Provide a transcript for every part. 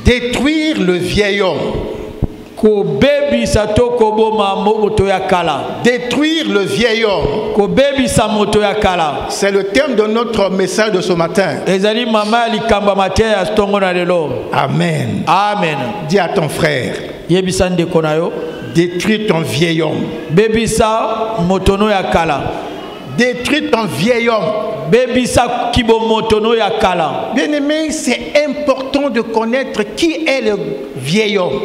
Détruire le vieil homme. Détruire le vieil homme. C'est le thème de notre message de ce matin. Amen. Amen. Dis à ton frère, détruis ton vieil homme. Détruis ton vieil homme. Bien-aimé, c'est important de connaître qui est le vieil homme.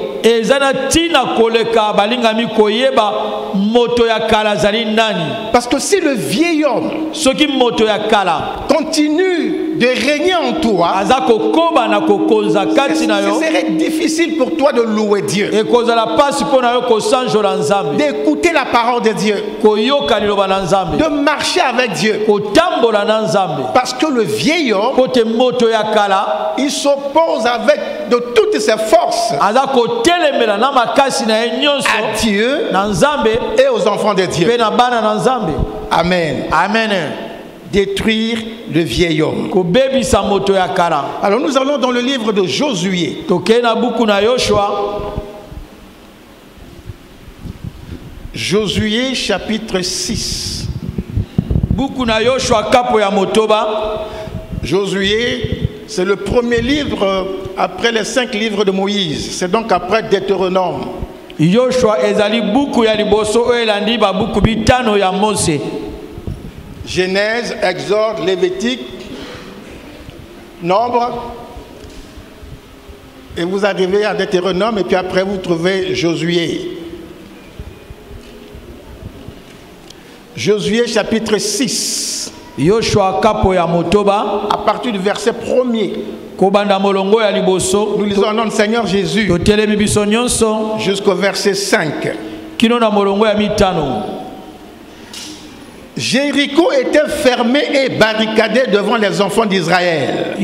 Parce que si le vieil homme continue de régner en toi, ce serait difficile pour toi de louer Dieu, d'écouter la parole de Dieu, de marcher avec Dieu. Parce que le vieil homme, il s'oppose avec de toutes ses forces à Dieu et aux enfants de Dieu. Amen. Amen. Détruire le vieil homme. Alors nous allons dans le livre de Josué. Josué chapitre 6. Josué, c'est le premier livre après les 5 livres de Moïse. C'est donc après Deutéronome. Genèse, Exode, Lévitique, Nombre. Et vous arrivez à Deutéronome et puis après vous trouvez Josué. Josué chapitre 6. À partir du verset 1er. Nous lisons au nom du Seigneur Jésus jusqu'au verset 5. Jéricho était fermé et barricadé devant les enfants d'Israël.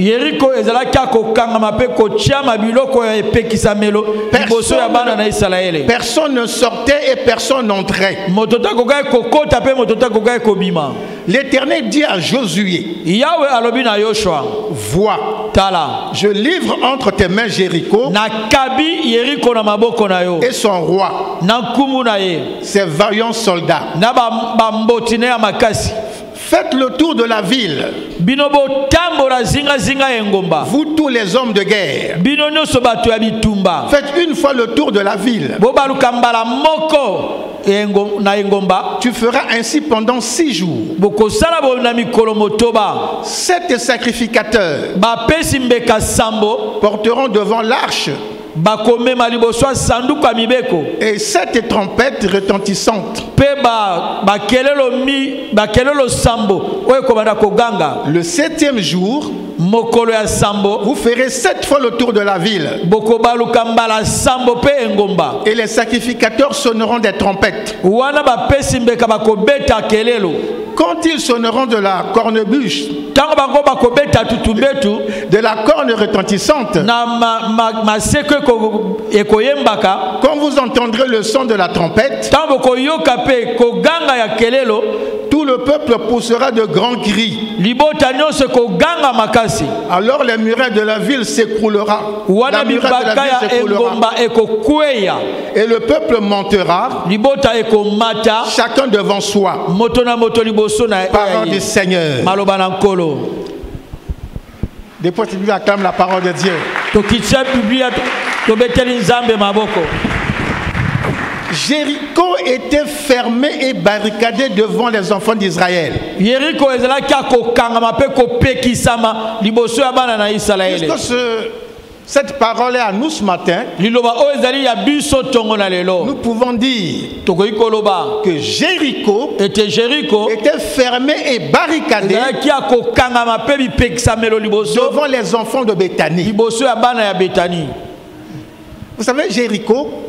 Personne ne sortait et personne n'entrait. L'Éternel dit à Josué, vois, je livre entre tes mains Jéricho et son roi, ses vaillants soldats. Faites le tour de la ville, vous tous les hommes de guerre. Faites une fois le tour de la ville. Tu feras ainsi pendant 6 jours. 7 sacrificateurs porteront devant l'arche et 7 trompettes retentissantes. Le 7e jour, vous ferez 7 fois le tour de la ville. Et les sacrificateurs sonneront des trompettes. Quand ils sonneront de la cornebûche, de la corne retentissante, quand vous entendrez le son de la trompette, tout le peuple poussera de grands cris. Alors les murailles de la ville s'écroulera. Et le peuple montera, chacun devant soi. Parole du Seigneur. Depuis que tu acclames la parole de Dieu. Jéricho était fermé et barricadé devant les enfants d'Israël. Puisque cette parole est à nous ce matin, nous pouvons dire que Jéricho était fermé et barricadé devant les enfants de Béthanie. Vous savez, Jéricho,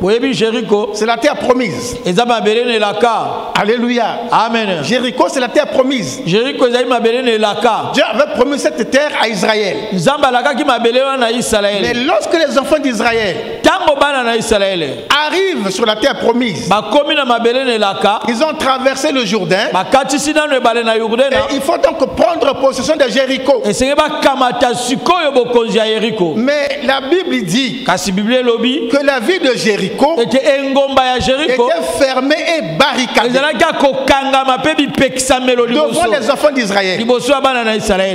c'est la terre promise. Alléluia. Amen. Jéricho, c'est la terre promise. Dieu avait promis cette terre à Israël. Mais lorsque les enfants d'Israël arrivent sur la terre promise, ils ont traversé le Jourdain. Et il faut donc prendre possession de Jéricho. Mais la Bible dit que la ville de Jéricho était fermée et barricadée devant les enfants d'Israël. Et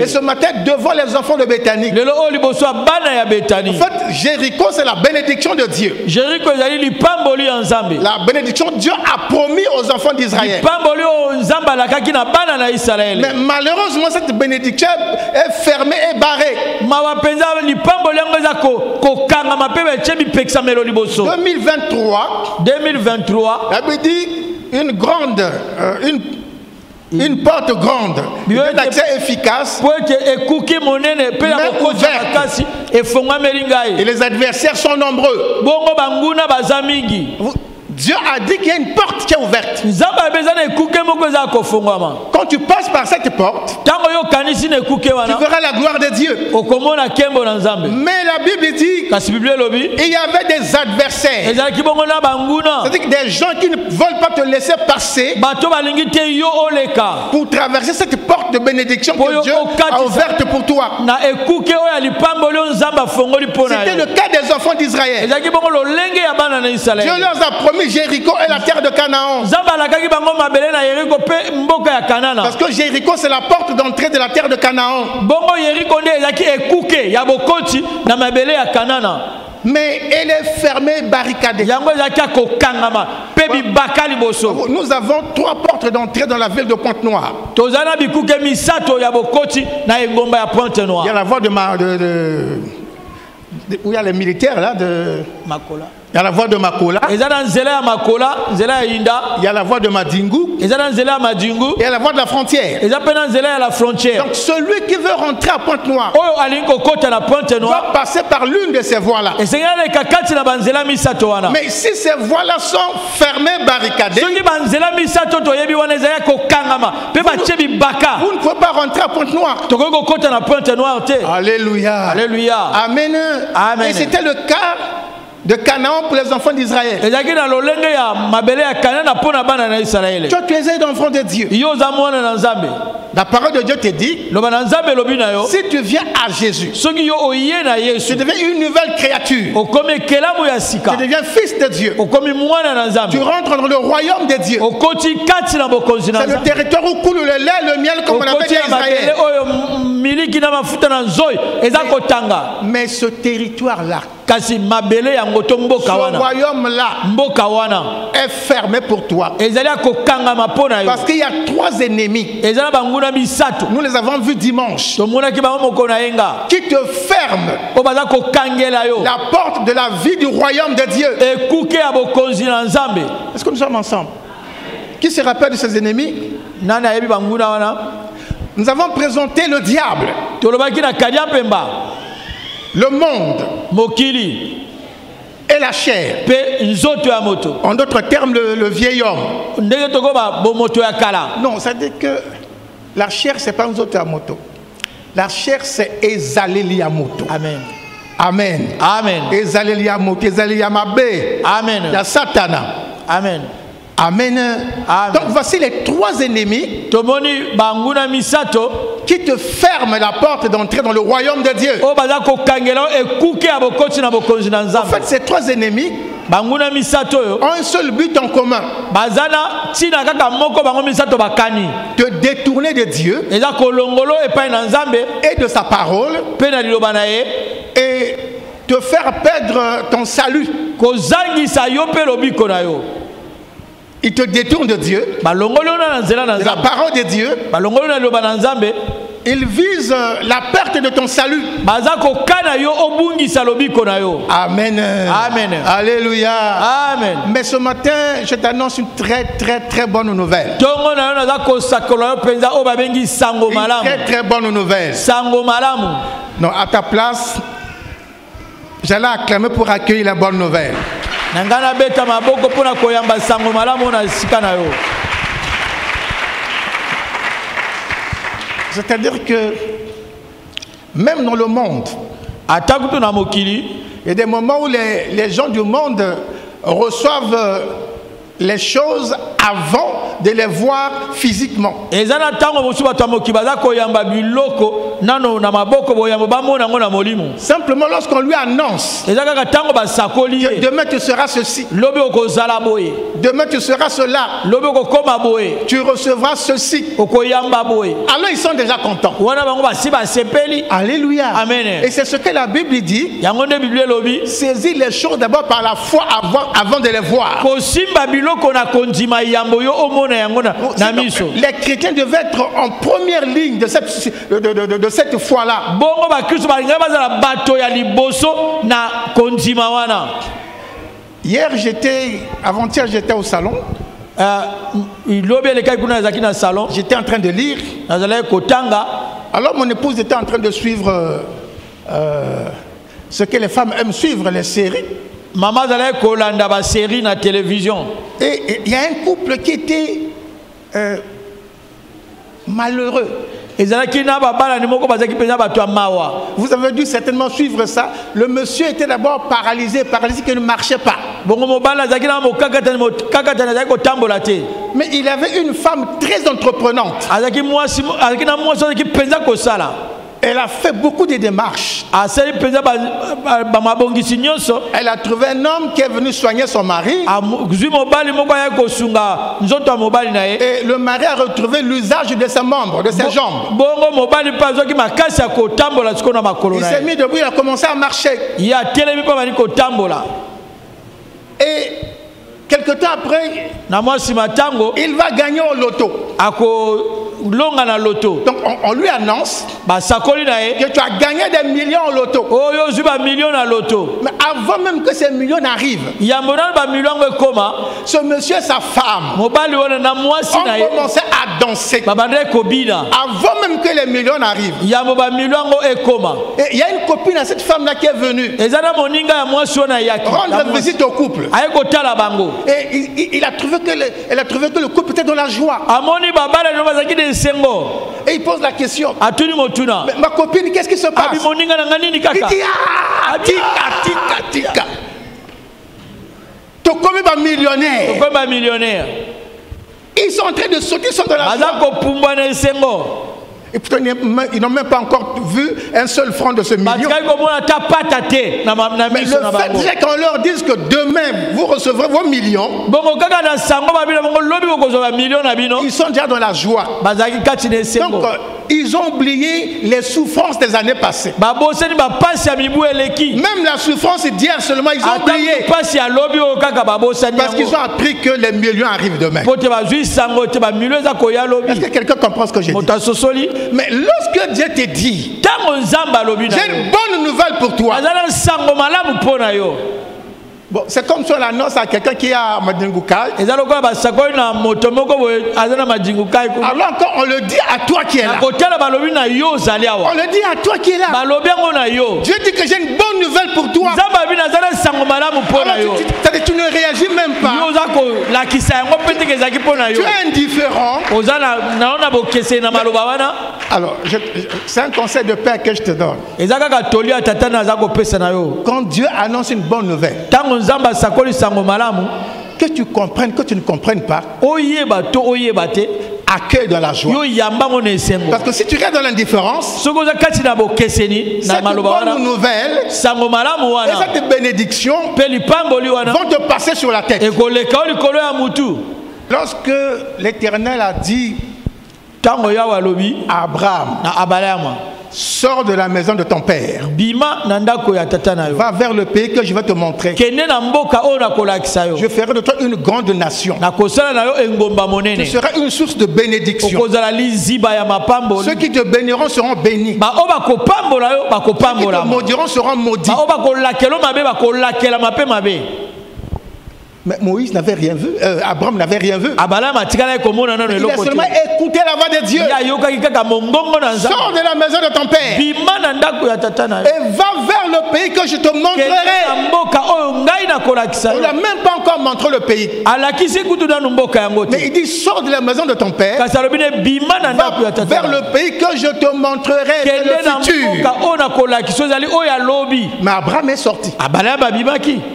ce matin, devant les enfants de Béthanie. En fait, Jéricho, c'est la bénédiction de Dieu. La bénédiction, Dieu a promis aux enfants d'Israël. Mais malheureusement, cette bénédiction est fermée et barrée. 2023, la Bible dit une porte grande, un accès efficace, et les adversaires sont nombreux. Dieu a dit qu'il y a une porte qui est ouverte. Quand tu passes par cette porte, tu verras la gloire de Dieu. Mais la Bible dit il y avait des adversaires. C'est-à-dire des gens qui ne veulent pas te laisser passer pour traverser cette porte de bénédiction que Dieu a ouverte pour toi. C'était le cas des enfants d'Israël. Dieu leur a promis Jéricho est la terre de Canaan. Parce que Jéricho, c'est la porte d'entrée de la terre de Canaan. Mais elle est fermée, barricadée. Nous avons 3 portes d'entrée dans la ville de Pointe-Noire. Il y a la voie où il y a les militaires là de Makola. Il y a la voie de Makola. Il y a la voie de Madingu. Il y a la voie de la frontière. Donc celui qui veut rentrer à Pointe-Noire doit passer par l'une de ces voies-là. Mais si ces voies-là sont fermées, barricadées, vous ne pouvez pas rentrer à Pointe-Noire. Alléluia. Alléluia. Amen. Amen. Et c'était le cas de Canaan pour les enfants d'Israël. Toi, tu es un enfant de Dieu. La parole de Dieu te dit, si tu viens à Jésus, tu deviens une nouvelle créature. Tu deviens fils de Dieu. Tu rentres dans le royaume de Dieu. C'est le territoire où coule le lait, le miel, comme on appelle Israël. Mais ce territoire-là, ce royaume-là est fermé pour toi. Parce qu'il y a 3 ennemis. Nous les avons vus dimanche. Qui te ferment la porte de la vie du royaume de Dieu. Est-ce que nous sommes ensemble? Qui se rappelle de ces ennemis? Nous avons présenté le diable, le monde, et la chair. En d'autres termes, le vieil homme. Non, ça veut dire que la chair, c'est pas un autre moto. La chair, c'est Ezaleliamoto. Amen. Amen. Amen. Ezaleliamoto, Ezaleliamabe. Amen. La Satana. Amen. Amen. Amen. Donc voici les 3 ennemis qui te ferment la porte d'entrer dans le royaume de Dieu. En fait, ces 3 ennemis ont un seul but en commun: te détourner de Dieu et de sa parole et te faire perdre ton salut. Il te détourne de Dieu, de la parole de Dieu. Il vise la perte de ton salut. Amen. Amen. Alléluia. Amen. Mais ce matin, je t'annonce une très bonne nouvelle. Une très bonne nouvelle. Non, à ta place, j'allais acclamer pour accueillir la bonne nouvelle. C'est-à-dire que même dans le monde, il y a des moments où les gens du monde reçoivent les choses avant de les voir physiquement. Simplement lorsqu'on lui annonce que demain tu seras ceci, demain tu seras cela, tu recevras ceci, alors ils sont déjà contents. Alléluia. Amen. Et c'est ce que la Bible dit. Saisis les choses d'abord par la foi avant de les voir. Les chrétiens devaient être en première ligne de cette foi-là. Avant-hier, j'étais au salon. J'étais en train de lire. Alors mon épouse était en train de suivre ce que les femmes aiment suivre, les séries. Maman allait colanda ba série na télévision. Et il y a un couple qui était malheureux. Vous avez dû certainement suivre ça. Le monsieur était d'abord paralysé qui ne marchait pas. Mais il avait une femme très entreprenante. Elle a fait beaucoup de démarches. Elle a trouvé un homme qui est venu soigner son mari. Et le mari a retrouvé l'usage de ses membres, de ses jambes. Il s'est mis debout, il a commencé à marcher. Et quelque temps après, il va gagner au loto. Donc on lui annonce que tu as gagné des millions au loto. Mais avant même que ces millions n'arrivent, ce monsieur et sa femme ont commencé à danser. Avant même que les millions n'arrivent. Et il y a une copine à cette femme-là qui est venue rendre visite au couple. Et elle a trouvé que le couple était dans la joie. Et il pose la question. Mais ma copine, qu'est-ce qui se passe? Il dit tika. Tu es comme millionnaire. Ils sont en train de sauter, ils sont dans la joie. Et pourtant, ils n'ont même pas encore vu un seul franc de ce million. Mais le fait qu'on leur dise que demain, vous recevrez vos millions, ils sont déjà dans la joie. Donc, ils ont oublié les souffrances des années passées. Même la souffrance d'hier seulement, ils ont oublié. Parce qu'ils ont appris que les millions arrivent demain. Est-ce que quelqu'un comprend ce que j'ai dit? Mais lorsque Dieu te dit, j'ai une bonne nouvelle pour toi. Bon, c'est comme si on annonce à quelqu'un qui est à Madingukai. Alors encore, on le dit à toi qui es là. On le dit à toi qui es là. Dieu dit que j'ai une bonne nouvelle pour toi. Alors, tu ne réagis même pas. Tu es indifférent. Alors, c'est un conseil de père que je te donne. Quand Dieu annonce une bonne nouvelle, que tu comprennes, que tu ne comprennes pas, accueille dans la joie. Parce que si tu restes dans l'indifférence, cette bonne nouvelle et cette bénédiction vont te passer sur la tête. Lorsque l'Éternel a dit à Abraham, sors de la maison de ton père, va vers le pays que je vais te montrer. Je ferai de toi une grande nation. Tu seras une source de bénédiction. Ceux qui te béniront seront bénis. Ceux qui te maudiront seront maudits. Mais Moïse n'avait rien vu, Abraham n'avait rien vu. Il a seulement écouté la voix de Dieu. Sors de la maison de ton père et va vers le pays que je te montrerai. Il n'a même pas encore montré le pays. Mais il dit sors de la maison de ton père, va vers le pays que je te montrerai, le futur. Mais Abraham est sorti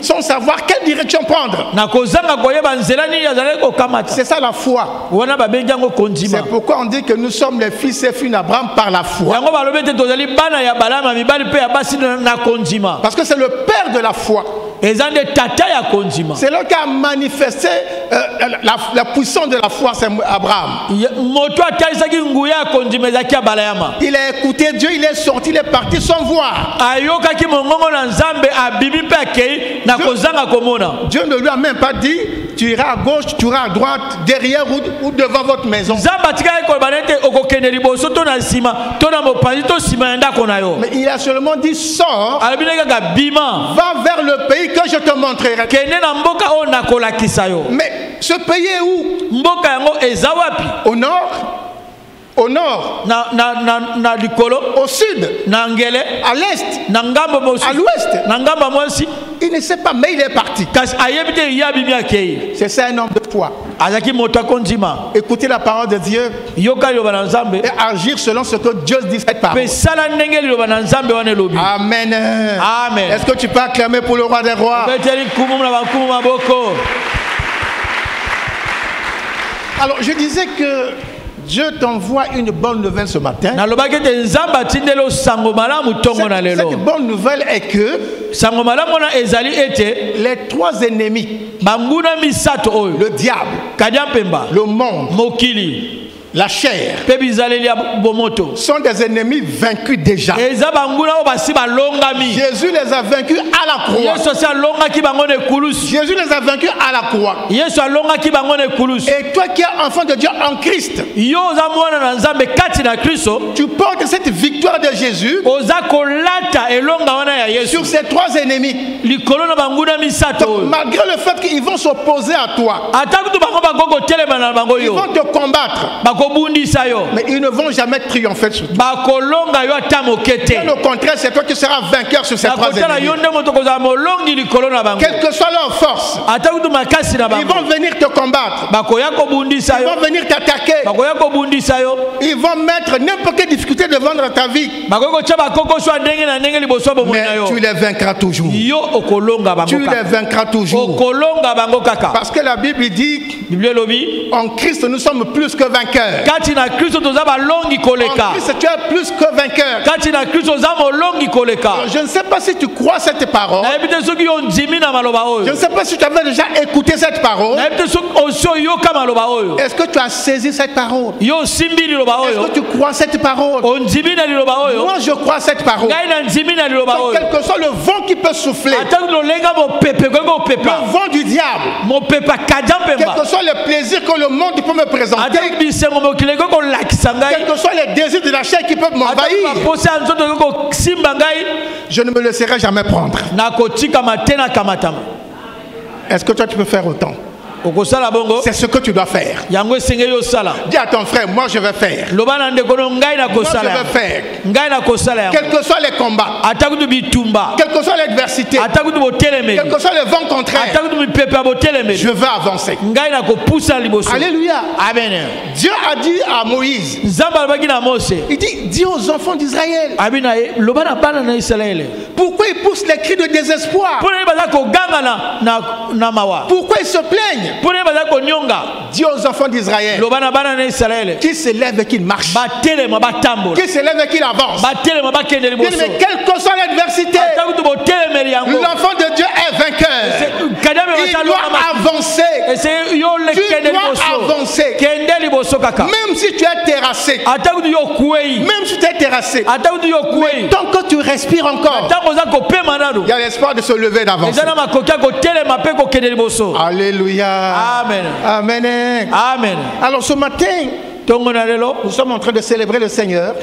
sans savoir quelle direction prendre. C'est ça la foi. C'est pourquoi on dit que nous sommes les fils et filles d'Abraham par la foi. Parce que c'est le père de la foi. C'est là qui a manifesté la puissance de la foi, c'est Abraham. Il a écouté Dieu, il est sorti, il est parti sans voir. Dieu ne lui a même pas dit tu iras à gauche, tu iras à droite, derrière ou devant votre maison. Mais il a seulement dit sors, va vers le pays que je te montrerai. Mais ce pays est où? Au nord? Au nord, au sud, à l'est, à l'ouest. Il ne sait pas, mais il est parti. C'est ça un homme de foi. Écouter la parole de Dieu et agir selon ce que Dieu dit cette parole. Amen. Amen. Est-ce que tu peux acclamer pour le roi des rois? Alors je disais que Dieu t'envoie une bonne nouvelle ce matin. Cette bonne nouvelle est que les trois ennemis, le diable, le monde, la chair, sont des ennemis vaincus déjà. Jésus les a vaincus à la croix. Jésus les a vaincus à la croix. Et toi qui es enfant de Dieu en Christ, tu portes cette victoire de Jésus sur ces trois ennemis. Donc, malgré le fait qu'ils vont s'opposer à toi, ils vont te combattre, mais ils ne vont jamais triompher sur toi. Au contraire, c'est toi qui seras vainqueur sur ces trois ennemis. Quelle que soit leur force, ils vont venir te combattre. Ils vont venir t'attaquer. Ils vont mettre n'importe quelle difficulté devant ta vie. Mais tu les vaincras toujours. Tu les vaincras toujours. Parce que la Bible dit en Christ nous sommes plus que vainqueurs. En Christ tu es plus que vainqueur. Alors, je ne sais pas si tu crois cette parole. Je ne sais pas si tu avais déjà écouté cette parole. Est-ce que tu as saisi cette parole? Est-ce que tu crois cette parole? Moi je crois cette parole. Donc, quel que soit le vent qui peut souffler, le vent du diable, quel que soit le plaisir que le monde peut me présenter, quels que soient les désirs de la chair qui peuvent m'envahir, je ne me laisserai jamais prendre. Est-ce que toi tu peux faire autant? C'est ce que tu dois faire. Dis à ton frère, moi je vais faire. Moi je vais faire. Quels que soient les combats, quelle que soit l'adversité, quel que soit le vent contraire, je veux avancer. Alléluia. Amen. Dieu a dit à Moïse, il dit, dis aux enfants d'Israël, pourquoi ils poussent les cris de désespoir? Pourquoi ils se plaignent? Dis aux enfants d'Israël qu'ils se lèvent et qu'ils marchent, qu'ils se lèvent et qu'ils avancent. Mais quelle que soit l'adversité, l'enfant de Dieu est vainqueur. Il doit avancer. Tu dois avancer. Même si tu es terrassé, même si tu es terrassé, mais tant que tu respires encore, il y a l'espoir de se lever d'avancer. Alléluia. Amen. Amen. Amen. Alors ce matin, nous sommes en train de célébrer le Seigneur.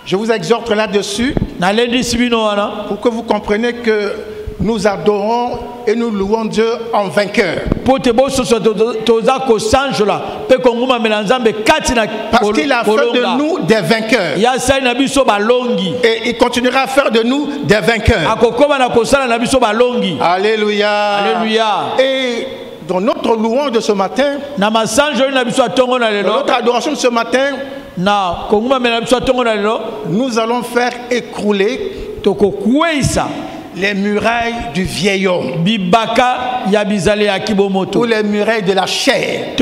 Je vous exhorte là-dessus pour que vous compreniez que nous adorons et nous louons Dieu en vainqueur. Parce qu'il a fait de nous des vainqueurs. Et il continuera à faire de nous des vainqueurs. Alléluia. Alléluia. Et dans notre louange de ce matin, dans notre adoration de ce matin, nous allons faire écrouler les murailles du vieil homme ou les murailles de la chair.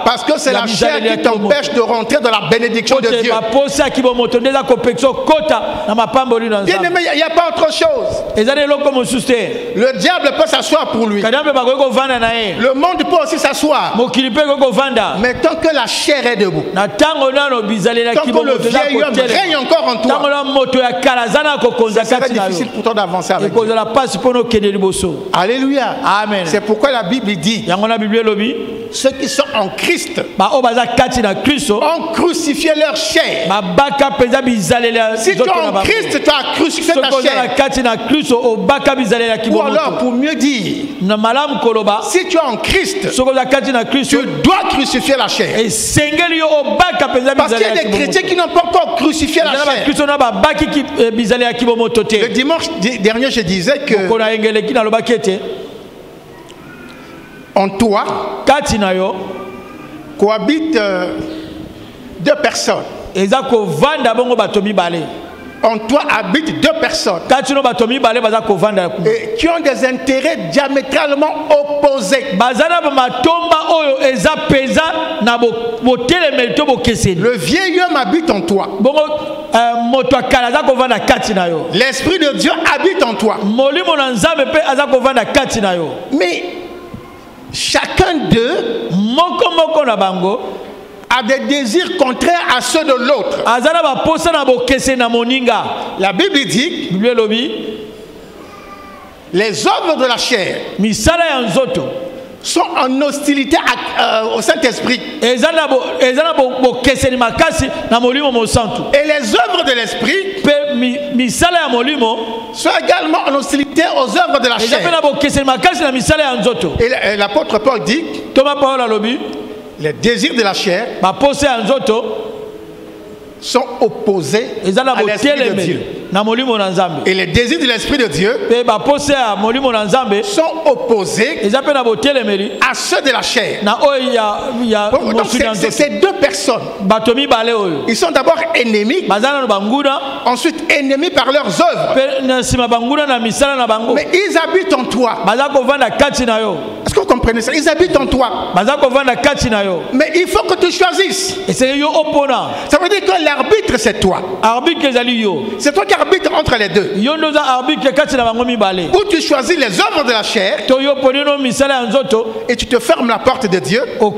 Parce que c'est la chair qui t'empêche de rentrer dans la bénédiction de Dieu. Bien aimé, il n'y a pas autre chose. Le diable peut s'asseoir pour lui. Le monde peut aussi s'asseoir. Mais tant que la chair est debout, tant que le vieil homme règne encore en toi, ce serait difficile pour toi d'avancer avec Dieu. Alléluia. Amen. C'est pourquoi la Bible dit, ceux qui sont en Christ ont crucifié leur chair. Si tu es en Christ, tu as crucifié ta chair. Ou alors, pour mieux dire, si tu es en Christ, tu dois crucifier la chair. Parce qu'il y a des chrétiens qui n'ont pas encore crucifié la chair. Le dimanche dernier, je disais que en toi cohabitent deux personnes. En toi habitent deux personnes et qui ont des intérêts diamétralement opposés. Le vieil homme habite en toi. L'Esprit de Dieu habite en toi. Mais chacun d'eux a des désirs contraires à ceux de l'autre. La Bible dit, les œuvres de la chair sont en hostilité au Saint-Esprit. Et les œuvres de l'Esprit sont également en hostilité aux œuvres de la chair. Et l'apôtre Paul dit, les désirs de la chair sont opposés à l'Esprit de Dieu. Et les désirs de l'Esprit de Dieu sont opposés à ceux de la chair. Donc ces deux personnes, ils sont d'abord ennemis, ensuite ennemis par leurs œuvres. Mais ils habitent en toi. Est-ce que vous comprenez ça? Ils habitent en toi. Mais il faut que tu choisisses. Ça veut dire que l'arbitre c'est toi. C'est toi qui arbitres entre les deux. Ou tu choisis les œuvres de la chair et tu te fermes la porte de Dieu. Ou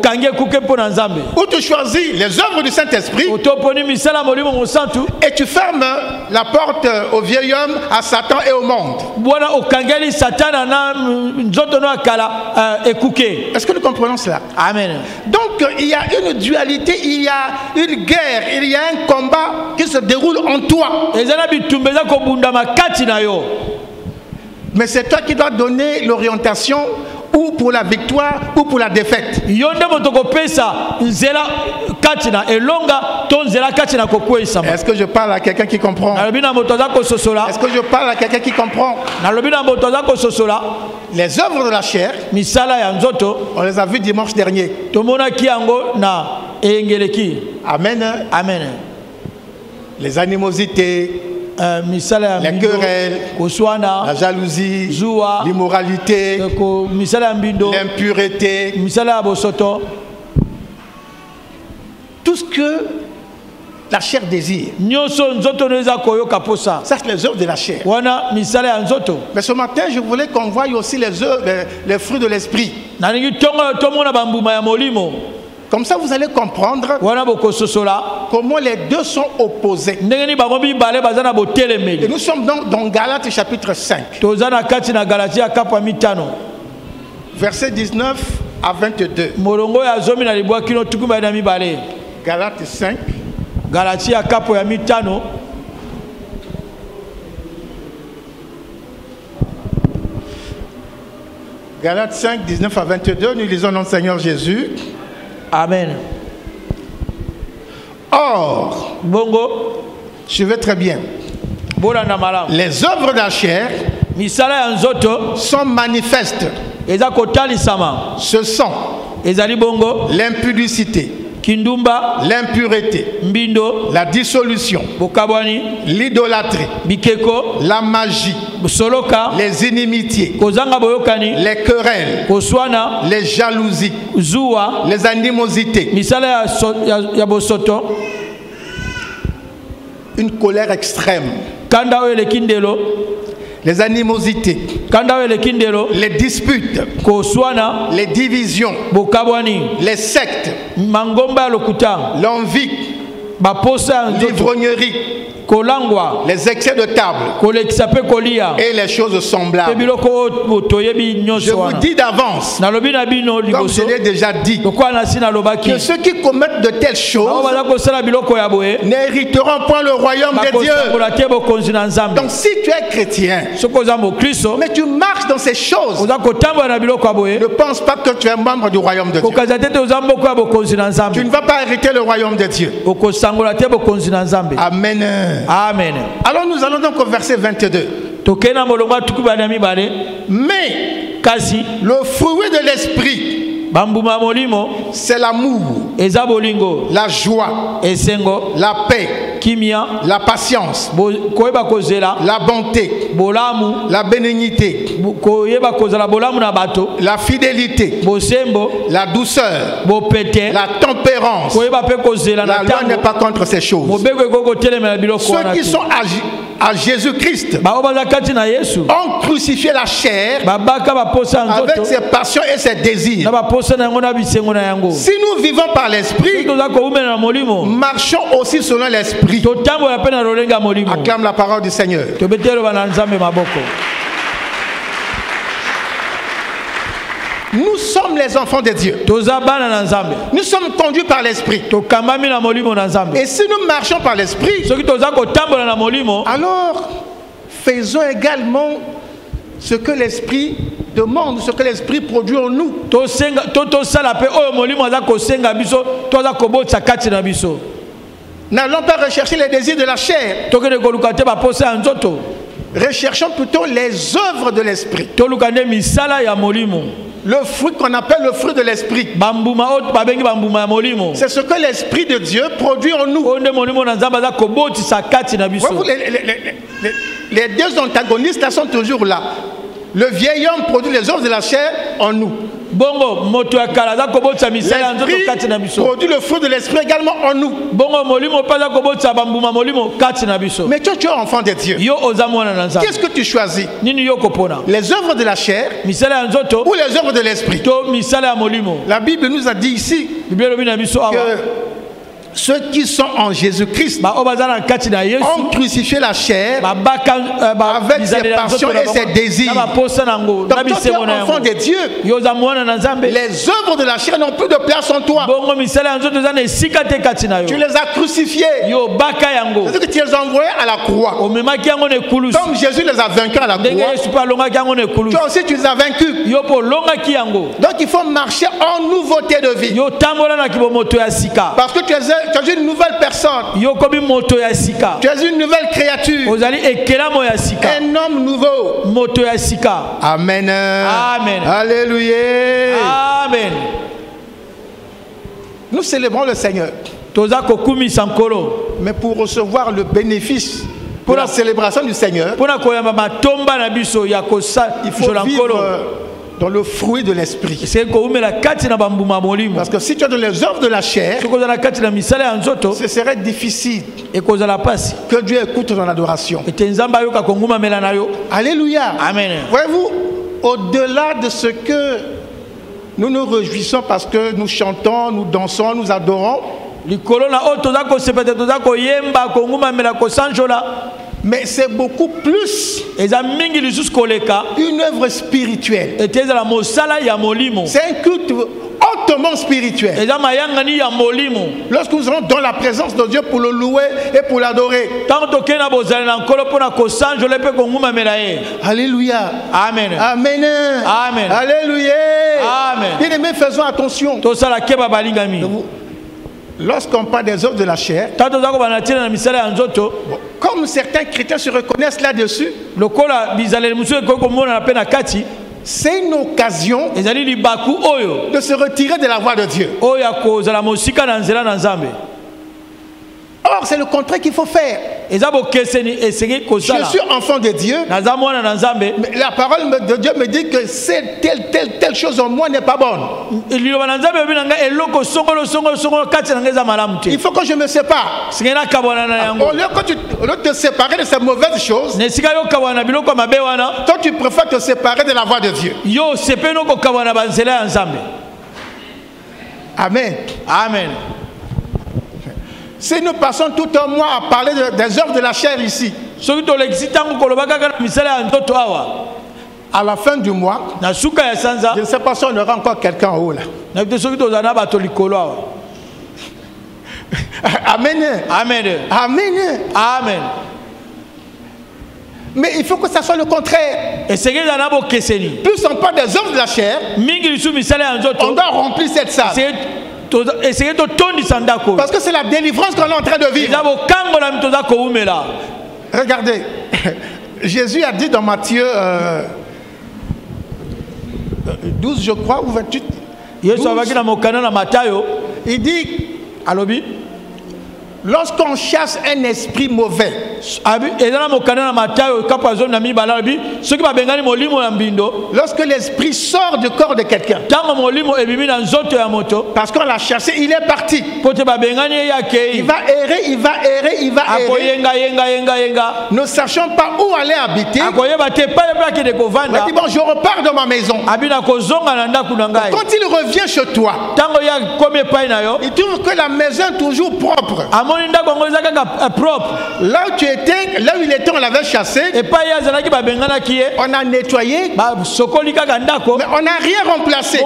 tu choisis les œuvres du Saint-Esprit et tu fermes la porte au vieil homme, à Satan et au monde. Est-ce que nous comprenons cela? Amen. Donc il y a une dualité, il y a une guerre, il y a un combat qui se déroule en toi. Mais c'est toi qui dois donner l'orientation ou pour la victoire ou pour la défaite. Est-ce que je parle à quelqu'un qui comprend? Est-ce que je parle à quelqu'un qui comprend? Les œuvres de la chair, on les a vues dimanche dernier. Amen. Amen. Les animosités, les querelles, la jalousie, l'immoralité, l'impureté, tout ce que la chair désire. Ça, c'est les œuvres de la chair. Mais ce matin, je voulais qu'on voie aussi les fruits de l'esprit. Comme ça, vous allez comprendre comment les deux sont opposés. Et nous sommes donc dans Galates chapitre 5. Versets 19 à 22. Galates 5. Galates 5, 19 à 22, nous lisons notre Seigneur Jésus. Amen. Or, bongo, je vais très bien. Les œuvres de la chair sont manifestes. Ce sont l'impudicité, l'impureté, la dissolution, l'idolâtrie, la magie, les inimitiés, les querelles, les jalousies, les animosités, une colère extrême, les animosités, les disputes, les divisions, les sectes, l'envie, l'ivrognerie, les excès de table et les choses semblables. Je vous dis d'avance, comme je l'ai déjà dit, que ceux qui commettent de telles choses n'hériteront point le royaume de Dieu. Donc si tu es chrétien, mais tu marches dans ces choses, ne pense pas que tu es membre du royaume de Dieu. Tu ne vas pas hériter le royaume de Dieu. Amen. Amen. Alors nous allons donc au verset 22. Mais le fruit de l'esprit, c'est l'amour, la joie, la paix, la patience, la bonté, la bénignité, la fidélité, la douceur, la tempérance. La loi n'est pas contre ces choses. Ceux qui sont à Jésus-Christ ont crucifié la chair avec ses passions et ses désirs. Si nous vivons par l'esprit, marchons aussi selon l'esprit. Acclame la parole du Seigneur. Nous sommes les enfants de Dieu. Nous sommes conduits par l'esprit. Et si nous marchons par l'esprit, alors faisons également ce que l'esprit demande, ce que l'esprit produit en nous. N'allons pas rechercher les désirs de la chair. Recherchons plutôt les œuvres de l'esprit. Le fruit qu'on appelle le fruit de l'esprit, c'est ce que l'esprit de Dieu produit en nous. Les deux antagonistes là sont toujours là. Le vieil homme produit les œuvres de la chair en nous. L'esprit produit le fruit de l'esprit également en nous. Mais toi, tu es enfant de Dieu. Qu'est-ce que tu choisis? Les œuvres de la chair ou les œuvres de l'esprit? La Bible nous a dit ici que ceux qui sont en Jésus-Christ ont crucifié la chair avec ses passions et ses désirs. Donc toi, tu es enfant de Dieu. Les œuvres de la chair n'ont plus de place en toi. Tu les as crucifiées. C'est-à-dire que tu les as envoyés à la croix. Comme Jésus les a vaincus à la croix, toi aussi tu les as vaincus. Donc il faut marcher en nouveauté de vie. Parce que tu es une nouvelle personne. Tu es une nouvelle créature. Un homme nouveau. Amen. Amen. Alléluia. Amen. Nous célébrons le Seigneur. Mais pour recevoir le bénéfice pour la célébration du Seigneur, il faut vivre dans le fruit de l'esprit. Parce que si tu es dans les œuvres de la chair, ce serait difficile que Dieu écoute ton adoration. Alléluia. Amen. Voyez-vous, au-delà de ce que nous nous réjouissons parce que nous chantons, nous dansons, nous adorons, mais c'est beaucoup plus une œuvre spirituelle. C'est un culte hautement spirituel. Lorsque nous serons dans la présence de Dieu pour le louer et pour l'adorer. Alléluia. Amen. Amen. Amen. Alléluia. Amen. Bien-aimés, faisons attention. Lorsqu'on parle des œuvres de la chair, comme certains chrétiens se reconnaissent là-dessus, c'est une occasion de se retirer de la voie de Dieu. Or, c'est le contraire qu'il faut faire. Je suis enfant de Dieu, mais la parole de Dieu me dit que c'est telle chose en moi n'est pas bonne. Il faut que je me sépare. Au lieu de te séparer de ces mauvaises choses, toi tu préfères te séparer de la voie de Dieu. Amen. Amen. Si nous passons tout un mois à parler des œuvres de la chair ici, à la fin du mois, je ne sais pas si on aura encore quelqu'un en haut là. Amen. Amen. Amen. Amen. Mais il faut que ça soit le contraire. Plus on parle des œuvres de la chair, on doit remplir cette salle. Parce que c'est la délivrance qu'on est en train de vivre. Regardez, Jésus a dit dans Matthieu 12, je crois, ou 28. 12, il dit, lorsqu'on chasse un esprit mauvais, lorsque l'esprit sort du corps de quelqu'un, parce qu'on l'a chassé, il est parti. Il va errer, il va errer, il va errer. Ne sachant pas où aller habiter, il dit bon, je repars dans ma maison. Quand il revient chez toi, il trouve que la maison est toujours propre. Là où tu étais, là où il était, on l'avait chassé. On a nettoyé, mais on n'a rien remplacé. Et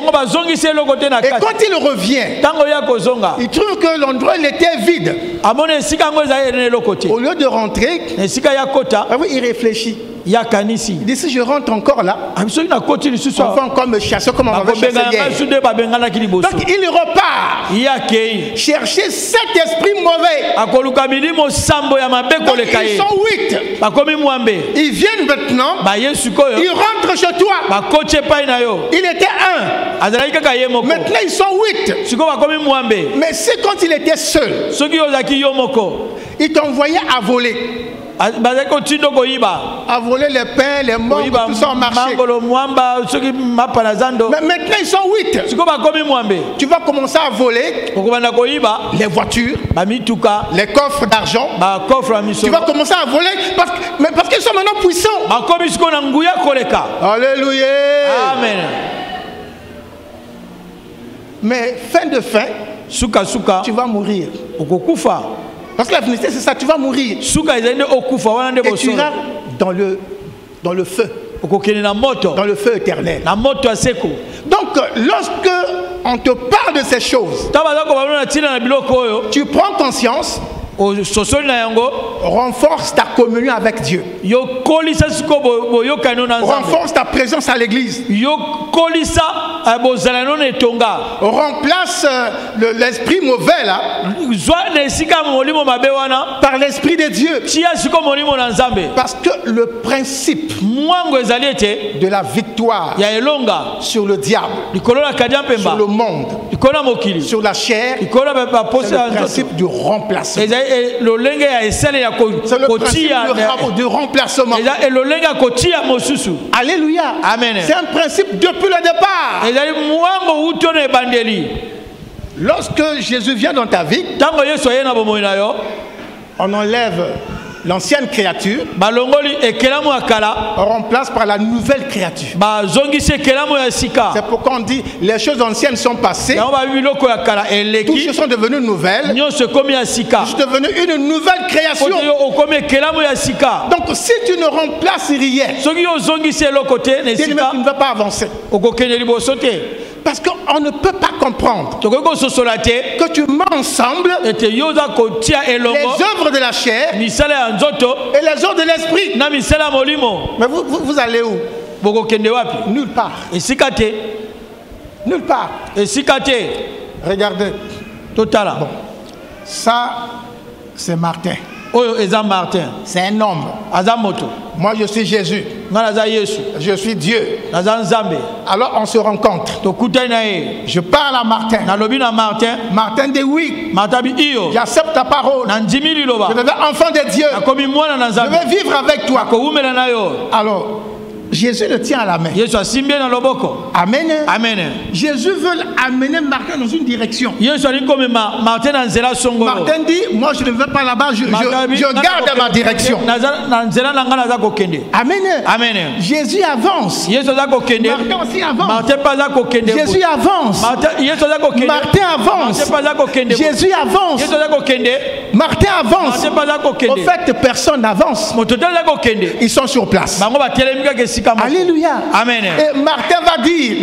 quand il revient, il trouve que l'endroit il était vide. Au lieu de rentrer, il réfléchit. Il dit si je rentre encore là, on va encore me chasser comme on va chasser hier. Donc il repart chercher cet esprit mauvais. Donc ils sont 8. Ils viennent maintenant. Ils rentrent chez toi. Il était 1. Maintenant ils sont 8. Mais c'est quand il était seul. Il t'envoyait à voler. À voler les pains, les membres, tout ça en marché. Mais maintenant ils sont 8. Tu vas commencer à voler les voitures, les coffres d'argent. Tu vas commencer à voler parce qu'ils sont maintenant puissants. Alléluia. Amen. Mais fin de fin, tu vas mourir. Parce que la finité, c'est ça, tu vas mourir. Et tu iras dans le feu. Dans le feu éternel. Donc, lorsque on te parle de ces choses, tu prends conscience, renforce ta communion avec Dieu. Renforce ta présence à l'église. Remplace l'esprit mauvais là par l'esprit de Dieu. Parce que le principe de la victoire sur le diable, sur le monde, sur la chair, c'est le principe du remplacement. C'est le principe du remplacement. Alléluia. Amen. C'est un principe depuis le départ. Lorsque Jésus vient dans ta vie, on enlève l'ancienne créature, on remplace par la nouvelle créature. C'est pourquoi on dit les choses anciennes sont passées, toutes choses sont devenues nouvelles. Je suis devenu une nouvelle création. Donc si tu ne remplaces rien, tu ne vas pas avancer. Parce qu'on ne peut pas comprendre que tu mets ensemble les œuvres de la chair et les œuvres de l'esprit. Mais vous allez où? Nulle part. Nulle part. Regardez. Bon. Ça, c'est Martin. C'est un homme. Moi, je suis Jésus. Je suis Dieu. Alors, on se rencontre. Je parle à Martin. Martin dit oui. J'accepte ta parole. Je deviens enfant de Dieu. Je vais vivre avec toi. Alors, Jésus le tient à la main. Amen. Amen. Jésus veut amener Martin dans une direction. Martin dit, moi je ne vais pas là-bas, je garde ma direction. Amen. Amen. Jésus avance. Martin aussi avance. Jésus avance. Martin avance. Jésus avance. Martin avance. Au fait, personne n'avance. Ils sont sur place. Alléluia. Amen. Et Martin va dire,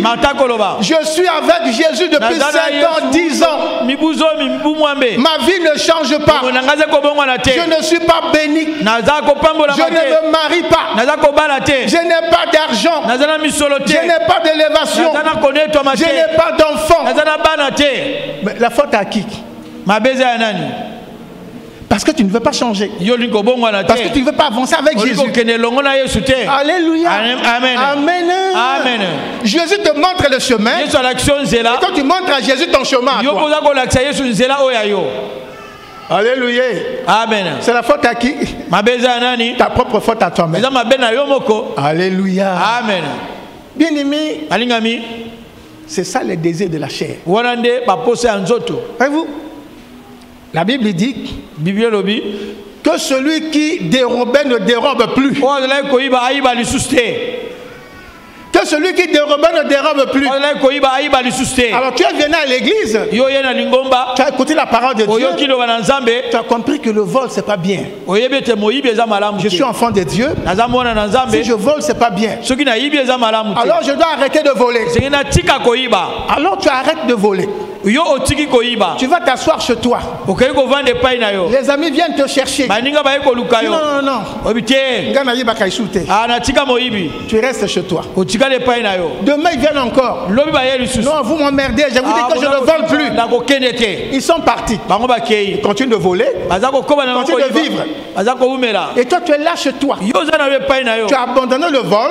je suis avec Jésus depuis 5 ans, 10 ans. Ma vie ne change pas. Je ne suis pas béni. Je ne me marie pas. Je n'ai pas d'argent. Je n'ai pas d'élévation. Je n'ai pas d'enfant. Mais la faute à qui? Parce que tu ne veux pas changer. Parce que tu ne veux pas avancer avec Jésus. Alléluia. Amen. Amen. Amen. Jésus te montre le chemin. Et quand tu montres à Jésus ton chemin, alléluia. Amen. C'est la faute à qui? Ta propre faute à toi-même. Alléluia. Amen. Bien-aimé, c'est ça le désir de la chair. Voyez-vous? La Bible dit que celui qui dérobait ne dérobe plus. Que celui qui dérobait ne dérobe plus. Alors tu es venu à l'église, tu as écouté la parole de Dieu, tu as compris que le vol c'est pas bien. Je suis enfant de Dieu, si je vole c'est pas bien. Alors je dois arrêter de voler. Alors tu arrêtes de voler. Tu vas t'asseoir chez toi. Les amis viennent te chercher. Non, non, non. Tu restes chez toi. Demain ils viennent encore. Non, vous m'emmerdez. Je vous dis que je ne vole plus. Ils sont partis. Ils continuent de voler. Continuent de vivre. Et toi tu es là chez toi. Tu as abandonné le vol.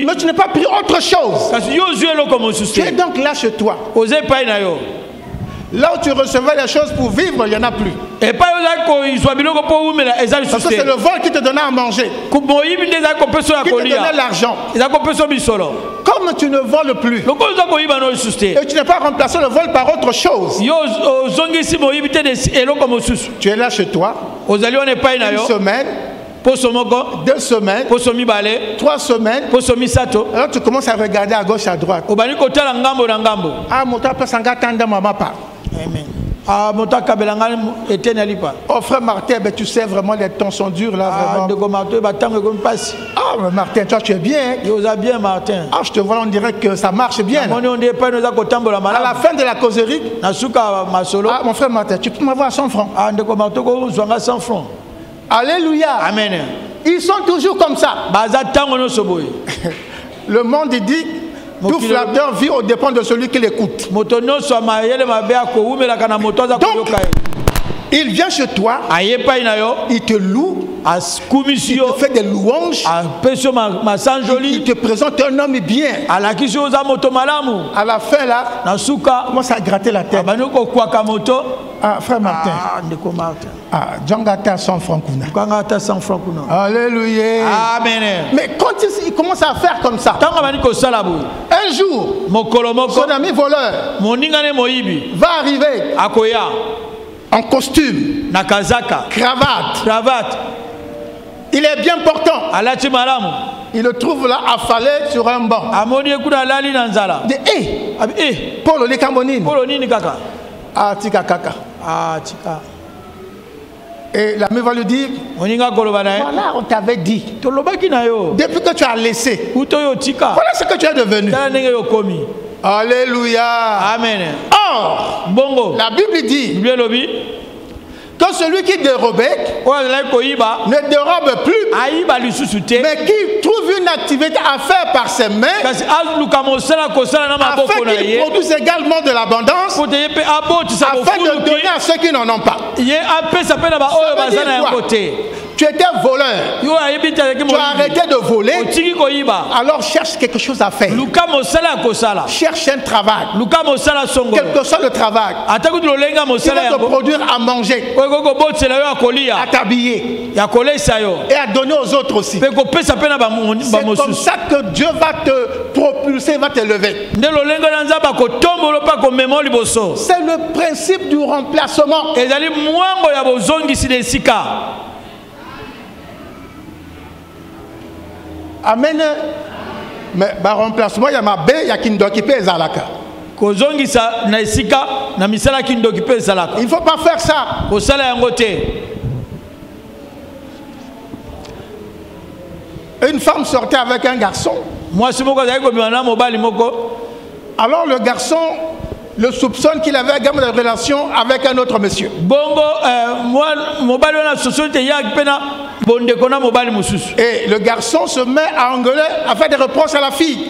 Mais tu n'as pas pris autre chose. Tu es donc là chez toi. Là où tu recevais les choses pour vivre, il n'y en a plus. Parce que c'est le vol qui te donnait à manger, qui te donnait l'argent. Comme tu ne voles plus et tu n'as pas remplacé le vol par autre chose, tu es là chez toi, une semaine, 2 semaines, 3 semaines. Alors tu commences à regarder à gauche, à droite. Ah, mon papa s'engage tant maman pas. Amen. Oh frère Martin, ben, tu sais vraiment les temps sont durs là. Ah mais Martin, toi tu es bien. Martin. Ah je te vois, on dirait que ça marche bien. À la fin de la causerie, ah mon frère Martin, tu peux m'avoir 100 francs. Alléluia. Amen. Ils sont toujours comme ça. Le monde dit tout flatteur vit aux dépens de celui qui l'écoute. Donc, il vient chez toi, il te loue, il te fait des louanges, il te présente un homme bien. À la fin là, il commence à gratter la tête. Ah, frère Martin. Ah, Djangata 100 francs. Alléluia. Amen. Mais quand il commence à faire comme ça, un jour, son ami voleur va arriver en costume, cravate. Il est bien portant. Il le trouve là affalé sur un banc. Paul Olekamonine. Ah, tika kaka. Ah, tika. Et l'ami va lui dire, voilà, on t'avait dit. Depuis que tu as laissé, voilà ce que tu es devenu. Alléluia. Amen. Or, bongo, la Bible dit que celui qui dérobait ne dérobe plus, mais qui trouve une activité à faire par ses mains, afin qu'il produise également de l'abondance, afin de donner à ceux qui n'en ont pas. Ça veut dire quoi? Tu étais voleur, tu as arrêté de voler, alors cherche quelque chose à faire. Cherche un travail, quel que soit le travail, qui va te produire à manger, à t'habiller et à donner aux autres aussi. C'est comme ça que Dieu va te propulser, va t'élever. C'est le principe du remplacement. Amen. Mais par remplacement, il y a ma bé, il y a qui doit occuper les alaka. Il ne faut pas faire ça. Une femme sortait avec un garçon. Alors le garçon le soupçonne qu'il avait également des relations avec un autre monsieur. Et le garçon se met à engueuler, à faire des reproches à la fille.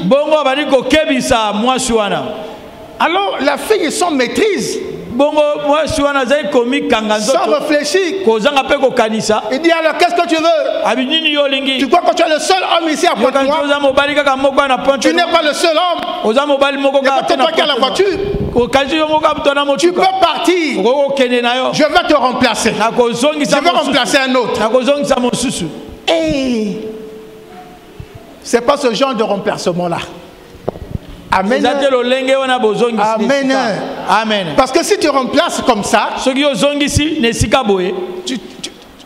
Alors la fille, sans maîtrise, sans réfléchir, il dit alors qu'est-ce que tu veux? Tu crois que tu es le seul homme ici à Pointe-Noire? Tu n'es pas le seul homme. Il n'y a pas toi qui as la voiture. Tu peux partir. Je vais te remplacer. Je vais remplacer un autre. Et c'est pas ce genre de remplacement là. Amen. Amen. Amen. Parce que si tu remplaces comme ça,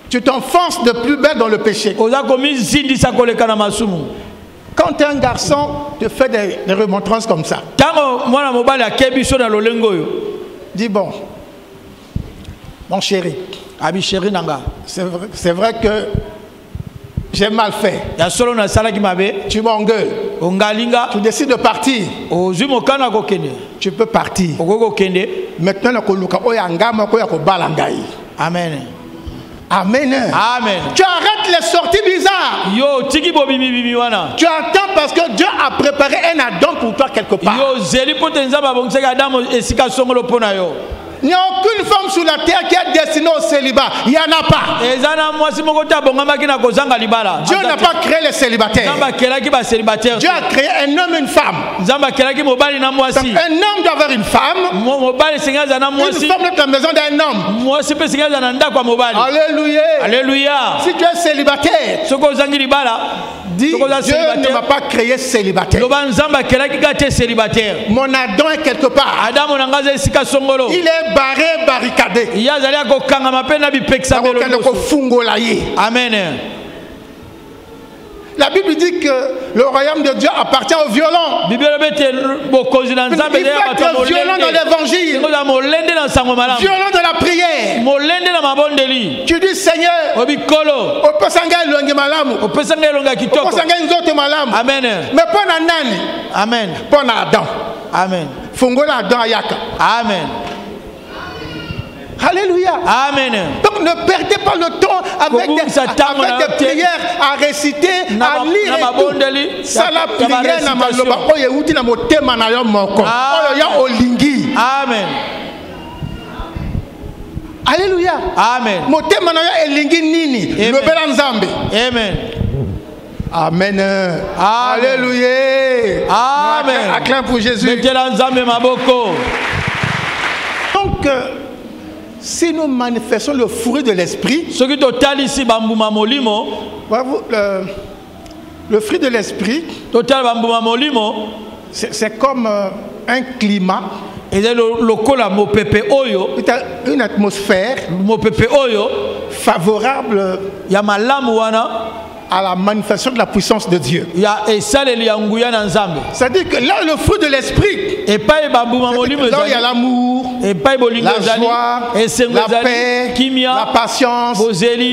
tu t'enfonces de plus belle dans le péché. Quand un garçon te fait des remontrances comme ça, dis bon, mon chéri, c'est vrai que j'ai mal fait. Tu m'engueules. Tu décides de partir. Tu peux partir. Maintenant, Amen. Amen. Amen. Tu arrêtes les sorties bizarres. Tu attends parce que Dieu a préparé un Adam pour toi quelque part. Il n'y a aucune femme sur la terre qui est destinée au célibat. Il n'y en a pas. Dieu n'a pas créé les célibataires. Dieu a créé un homme et une femme. Donc, un homme doit avoir une femme. Une femme dans la maison d'un homme. Alléluia. Alléluia. Si tu es célibataire, dis, Dieu ne m'a pas créé célibataire. Mon Adam est quelque part. Il est barré, barricadé. Amen. La Bible dit que le royaume de Dieu appartient aux violents. Il faut être violent dans l'évangile, violent dans la prière. Tu dis Seigneur, mais pas Nani. Amen. Pas Adam. Amen. Fungola Adam Ayaka. Amen. Alléluia. Amen. Donc ne perdez pas le temps avec des prières à réciter, à lire et tout. Ça la prière na maloba oye uti na motema na yo moko. Oyo ya olingi. Amen. Alléluia. Amen. Motema na yo elingi nini? Lobela nzambe. Amen. Amen. Alléluia. Amen. Acclame pour Jésus. Donc si nous manifestons le fruit de l'esprit, le fruit de l'esprit, c'est comme un climat, une atmosphère favorable à la manifestation de la puissance de Dieu. C'est-à-dire que là, le fruit de l'esprit, là il y a l'amour, la joie, la paix, la patience,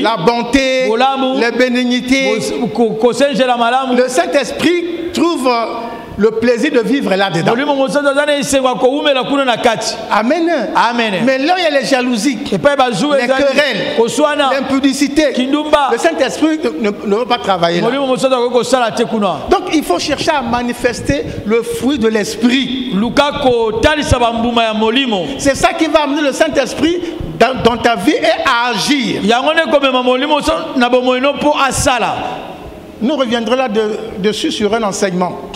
la bonté, la bénignité. Le Saint-Esprit trouve le plaisir de vivre là-dedans. Amen. Amen. Mais là, il y a les jalousies, les querelles, l'impudicité. Le Saint-Esprit ne veut pas travailler là. Donc, il faut chercher à manifester le fruit de l'Esprit. C'est ça qui va amener le Saint-Esprit dans ta vie et à agir. Nous reviendrons là-dessus sur un enseignement.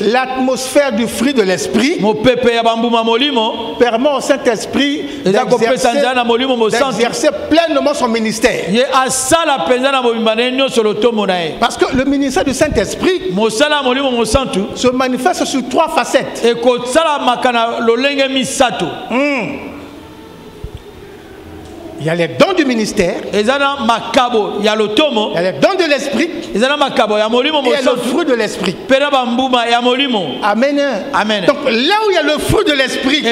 L'atmosphère du fruit de l'Esprit permet au Saint-Esprit d'exercer pleinement son ministère. Parce que le ministère du Saint-Esprit se manifeste sur 3 facettes. Il y a les dons du ministère, il y a les dons de l'esprit, et il y a le fruit de l'esprit. Amen. Amen. Donc là où il y a le fruit de l'esprit,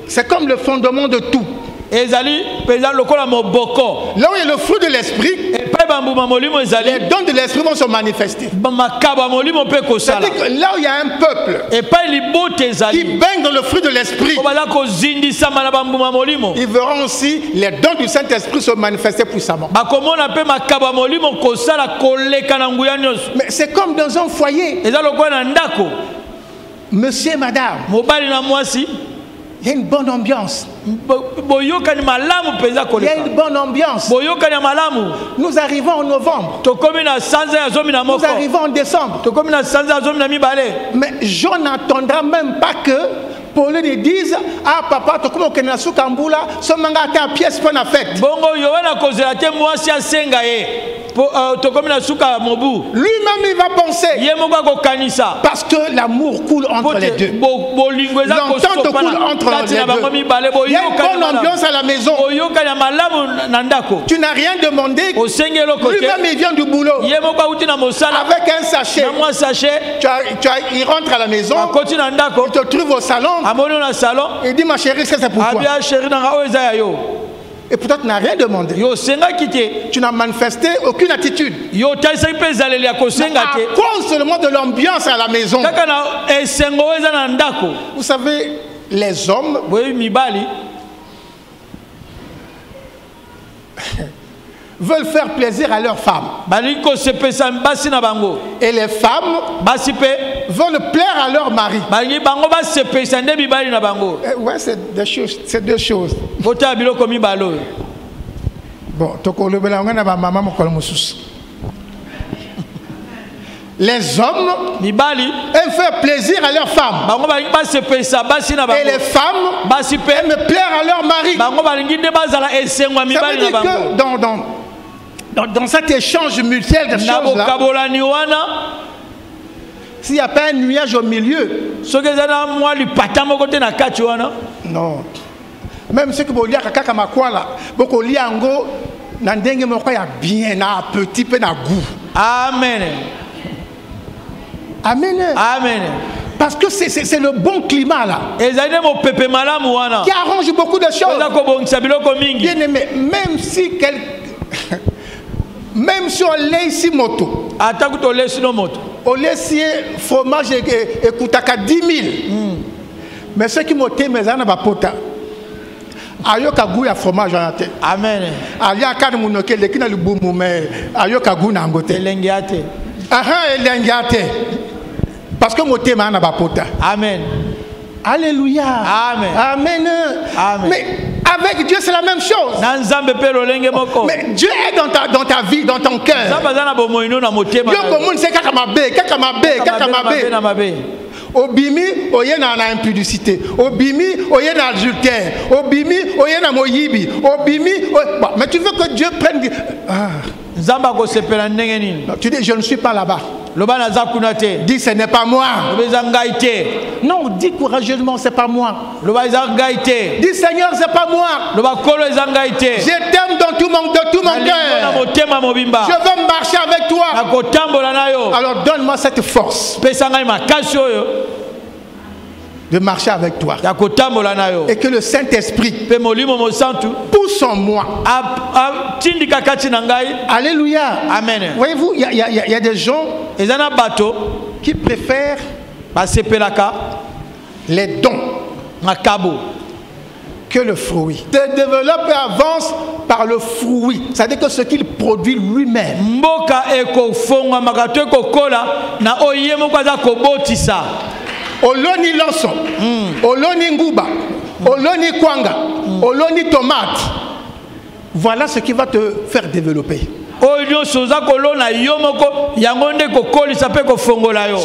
c'est comme le fondement de tout. Là où il y a le fruit de l'esprit, les dons de l'esprit vont se manifester. C'est-à-dire que là où il y a un peuple qui baigne dans le fruit de l'esprit, ils verront aussi les dons du Saint-Esprit se manifester puissamment. Mais c'est comme dans un foyer. Monsieur et madame, il y a une bonne ambiance. Il y a une bonne ambiance. Nous arrivons en novembre. Nous arrivons en décembre. Mais je n'attendrai même pas que pour lui dise ah papa tu comme on a sous Kambula ce manga ta pièce pour la fête. Lui-même il va penser parce que l'amour coule entre les deux, l'entente coule entre les deux. Il y a une bonne ambiance à la maison. Tu n'as rien demandé. Lui-même il vient du boulot avec un sachet. Il rentre à la maison, il te trouve au salon. Il dit ma chérie, c'est pour toi. Et pourtant tu n'as rien demandé. Tu n'as manifesté aucune attitude. À cause seulement de l'ambiance à la maison. Vous savez, les hommes veulent faire plaisir à leurs femmes. Et les femmes veulent plaire à leur mari. Ouais, c'est deux choses. Bon, les hommes aiment faire plaisir à leurs femmes. Et les femmes aiment plaire à leur mari. Ça veut dire que dans cet échange mutuel de choses-là, s'il n'y a pas un nuage au milieu, non. Même ceux qui vont lire kaka makwala, beaucoup lire ango, nandenge moko ya bien na petit peu na goût. Amen. Amen. Amen. Parce que c'est le bon climat là qui arrange beaucoup de choses. Bien aimé, même si on laisse moto, on laisse fromage et coûtaka 10 000. Mais ceux qui montent mes années va pota. Ayoka goût ya fromage en tête. Amen. Aya kan munoke le kina lubumu mais ayoka goût na ngote. Elengiate. Aha elengiate. Parce que monter ma na ba pota. Amen. Alléluia. Amen. Amen. Amen. Mais avec Dieu c'est la même chose. Mais Dieu est dans ta vie, dans ton cœur. Dieu c'est kakamabe. Obimi oyena na impudicité, obimi oyena adultère, obimi oyena moyibi, obimi mais tu veux que Dieu prenne tu dis je ne suis pas là-bas. Dis ce n'est pas moi. Non, dis courageusement c'est pas moi. Dis Seigneur c'est pas moi. Je t'aime de tout mon cœur. Je veux marcher avec toi. Alors donne-moi cette force de marcher avec toi. Et que le Saint-Esprit pousse tous en moi. Alléluia. Amen. Voyez-vous, il y a des gens qui préfèrent les dons que le fruit. Le développeur avance par le fruit. C'est-à-dire que ce qu'il produit lui-même. Oloni loso, oloni nguba, oloni kwanga, oloni tomate. Voilà ce qui va te faire développer. Ce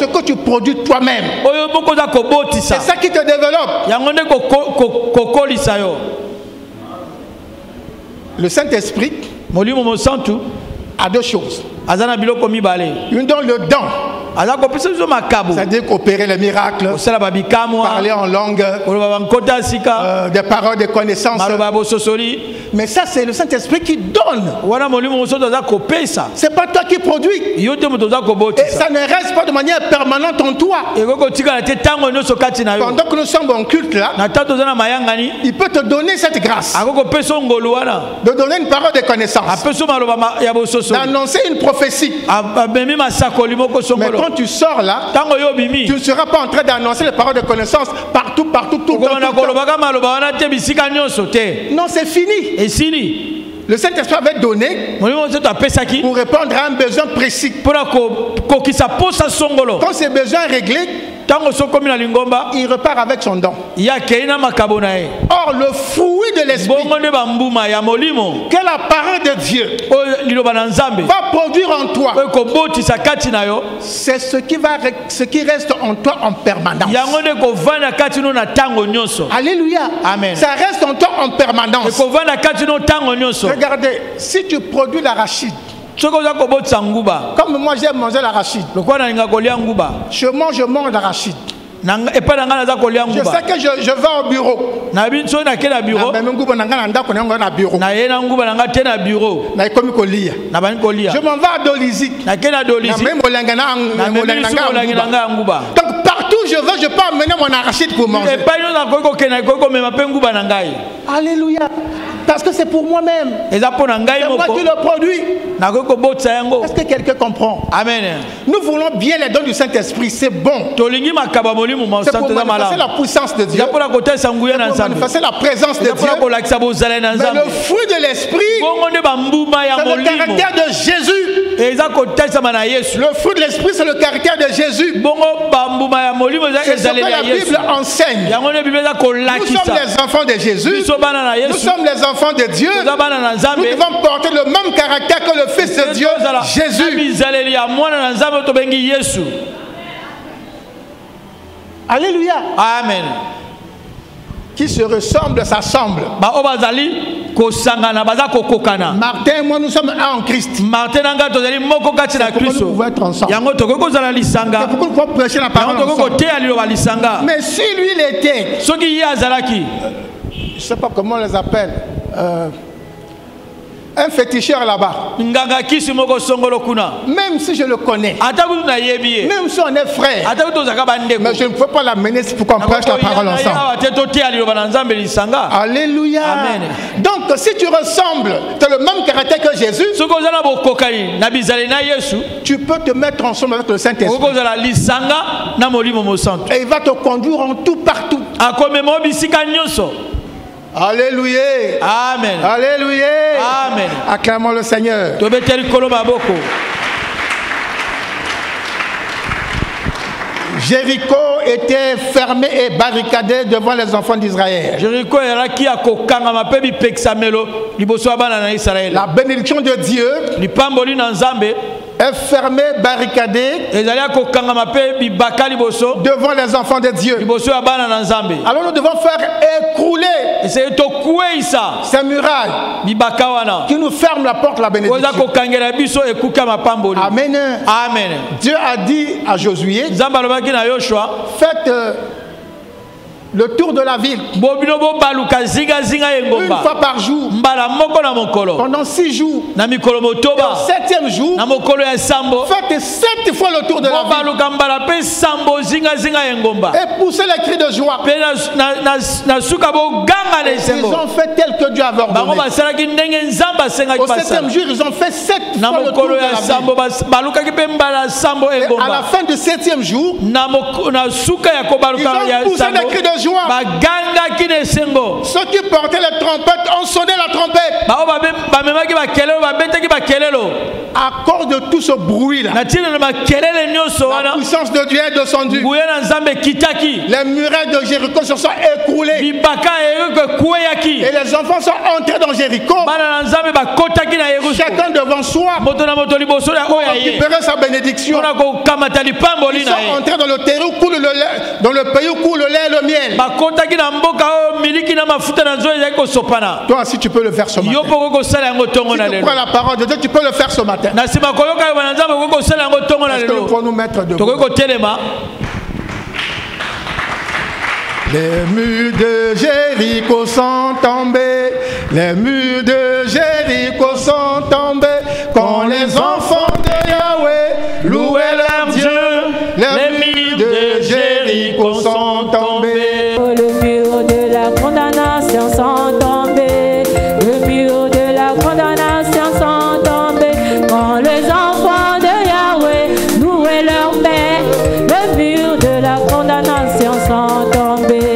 que tu produis toi-même, c'est ça qui te développe. Le Saint-Esprit a deux choses. Une donne le don, c'est-à-dire qu'opérer les miracles, parler en langue, des paroles, des connaissances. Mais ça, c'est le Saint-Esprit qui donne. C'est pas toi qui produis. Et ça ne reste pas de manière permanente en toi. Pendant que nous sommes en culte là, il peut te donner cette grâce de donner une parole de connaissance, d'annoncer une prophétie. Mais quand tu sors là, tu ne seras pas en train d'annoncer les paroles de connaissance partout, tout le temps. Non, c'est fini. Le Saint-Esprit avait donné pour répondre à un besoin précis. Quand ces besoins réglés, il repart avec son don. Or, le fruit de l'esprit, que la parole de Dieu va produire en toi, c'est ce qui reste en toi en permanence. Alléluia. Amen. Ça reste en toi en permanence. Regardez, si tu produis l'arachide, comme moi j'aime manger l'arachide, je mange l'arachide. Je sais que je vais au bureau. Je m'en vais à Dolisie. Donc partout où je vais, je peux amener mon arachide pour manger. Alléluia. Parce que c'est pour moi-même. C'est moi qui le produis. Est-ce que quelqu'un comprend? Amen. Nous voulons bien les dons du Saint-Esprit, c'est bon. C'est pour manifester la puissance de Dieu. C'est pour manifester la présence de Dieu. Mais le fruit de l'Esprit, c'est le caractère de Jésus. Le fruit de l'Esprit, c'est le caractère de Jésus. C'est ce que la Bible enseigne. Nous sommes les enfants de Jésus. Nous sommes les enfants de Dieu. Nous devons porter le même caractère que le Fils de Dieu, Jésus. Alléluia. Amen. Qui se ressemble, s'assemble. Martin et moi, nous sommes un en Christ. C'est pourquoi nous pouvons être ensemble. C'est pourquoi nous pouvons prêcher la parole ensemble. Mais si lui il était, je ne sais pas comment on les appelle, un féticheur là-bas, même si je le connais, même si on est frère, mais je ne peux pas l'amener pour qu'on prêche la parole ensemble. Alléluia. Amen. Donc si tu ressembles, tu as le même caractère que Jésus, tu peux te mettre ensemble avec le Saint-Esprit et il va te conduire en tout partout. Alléluia. Amen. Alléluia. Amen. Acclamons le Seigneur. Jéricho était fermé et barricadé devant les enfants d'Israël. La bénédiction de Dieu est fermée, barricadée devant les enfants de Dieu. Alors nous devons faire écrouler ces murailles qui nous ferment la porte de la bénédiction. Amen. Amen. Dieu a dit à Josué, faites le tour de la ville. Une fois par jour. Pendant 6 jours. Et au 7e jour, faites 7 fois le tour de la ville. Et poussez les cris de joie. Ils ont fait tel que Dieu avait ordonné. Au 7e jour, ils ont fait 7 fois le tour de la ville. Et à la fin du 7e jour, ils ont poussé les cris de joie. Ceux qui portaient les trompettes ont sonné la trompette. À cause de tout ce bruit-là, la puissance de Dieu est descendue. Les murailles de Jéricho se sont écroulés. Et les enfants sont entrés dans Jéricho. Chacun devant soi pour récupérer sa bénédiction. Ils sont entrés dans le pays où coule le lait et le miel. Toi, si tu peux le faire ce matin. Si tu crois la parole de Dieu, tu peux le faire ce matin. Est-ce que nous pouvons nous mettre debout? Les murs de Jéricho sont tombés. Les murs de Jéricho sont tombés. Quand les enfants de Yahweh louaient leur Dieu, les murs de Jéricho sont tombés. Le mur de la condamnation sont tombés. Le mur de la condamnation sont tombés. Quand les enfants de Yahweh louaient leur Père, le mur de la condamnation sont tombés.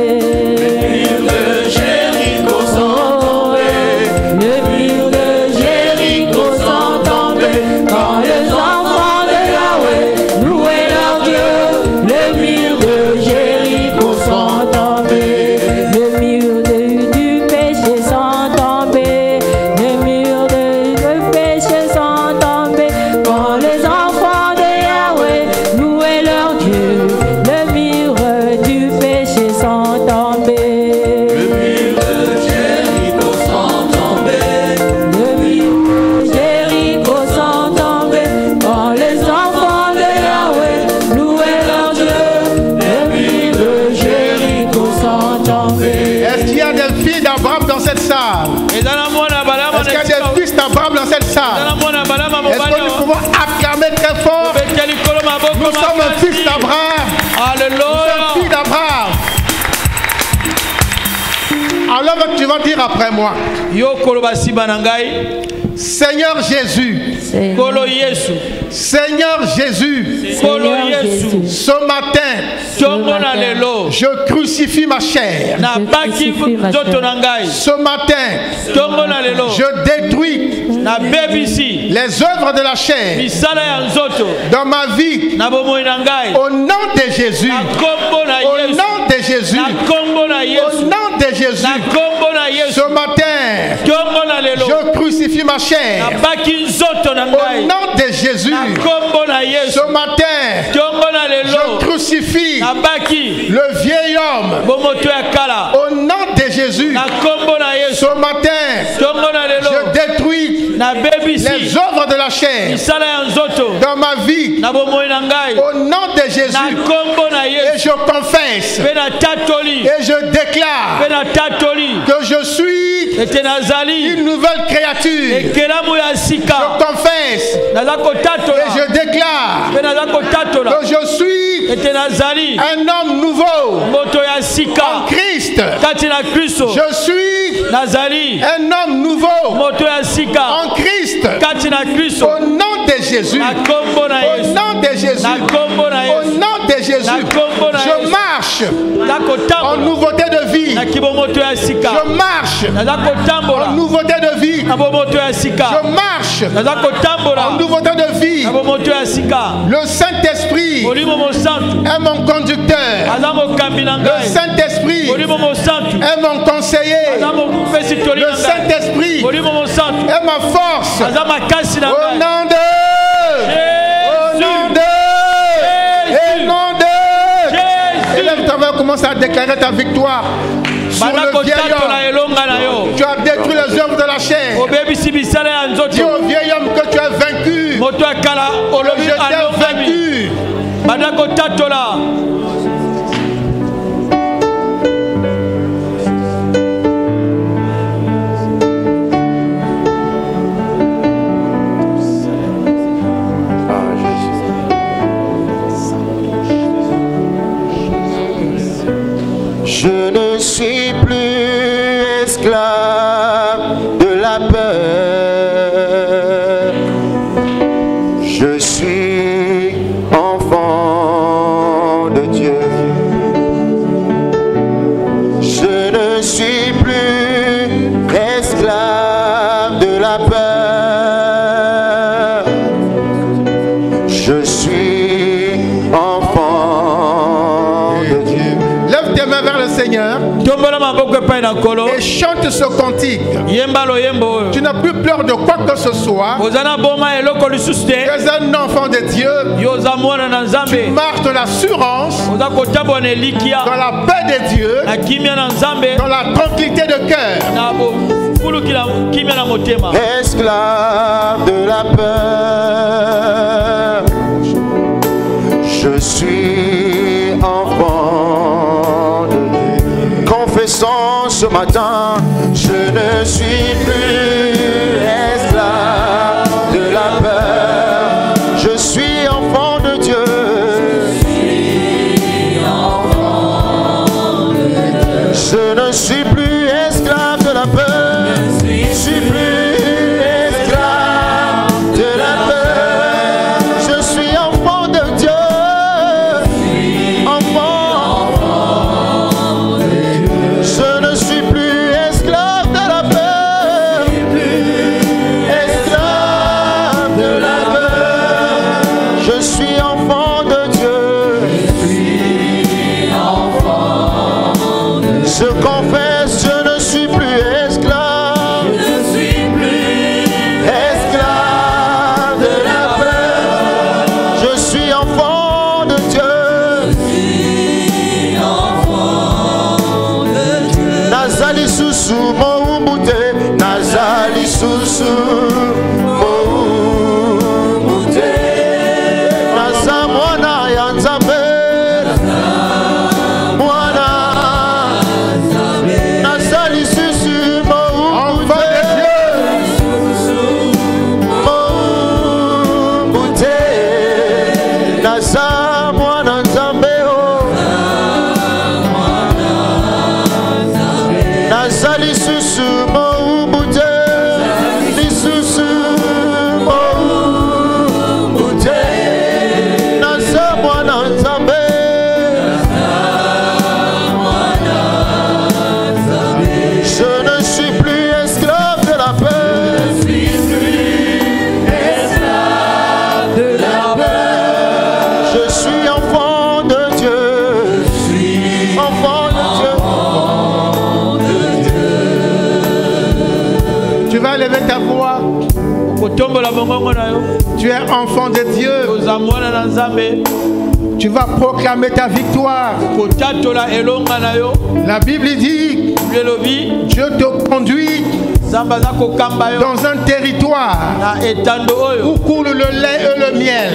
Nous sommes un fils d'Abraham. Alléluia. Nous sommes fils d'Abraham. Alors tu vas dire après moi. Seigneur Jésus. Seigneur Jésus. Ce matin, je crucifie ma chair. Ce matin, je détruis les œuvres de la chair dans ma vie. Au nom de Jésus. Au nom de Jésus. Au nom de Jésus. Ce matin, je crucifie ma chair. Au nom de Jésus. Ce matin, je crucifie le vieil homme. Au nom de Jésus. Ce matin, je détruis les œuvres de la chair dans ma vie. Au nom de Jésus. Et je confesse et je déclare que je suis une nouvelle créature. Je confesse et je déclare que je suis un homme nouveau en Christ. Je suis un homme nouveau en Christ. Au nom de Jésus. Au nom de Jésus. Au nom de Jésus. Je marche en nouveauté de vie. Je marche en nouveauté de vie. Je marche en nouveauté de vie. Le Saint-Esprit est mon conducteur. Le Saint-Esprit est mon conseiller. Le Saint-Esprit est ma force. Au nom de Élève ta main, commence à déclarer ta victoire sur le vieil homme. Tu as détruit les œuvres de la chair. Dis au vieil homme que tu as vaincu. Que je t'ai vaincu. la peur. Je suis enfant de Dieu. Lève tes mains vers le Seigneur et chante ce cantique. Tu n'as plus peur de quoi que ce soit. Tu es un enfant de Dieu. Tu marches dans l'assurance, dans la paix de Dieu, dans la tranquillité de cœur. Esclave de la peur, je suis enfant de Dieu. Confessons ce matin, je ne suis plus esclave de la peur. Je suis enfant de Dieu. Je ne suis plus esclave de la peur. Je suis plus esclave de la peur. Je suis enfant de Dieu. Enfant. Je ne suis plus esclave de la peur. Esclave de la peur. Je suis enfant de Dieu. Je confesse, je ne suis plus esclave. Je ne suis plus esclave de la peur. Je suis enfant de Dieu. Je suis enfant de Dieu. Nazali susu moumboute, Nazali susu moumboute. Nazamwana yanzambe. Tu es enfant de Dieu. Tu vas proclamer ta victoire. La Bible dit, Dieu te conduit dans un territoire où coule le lait et le miel.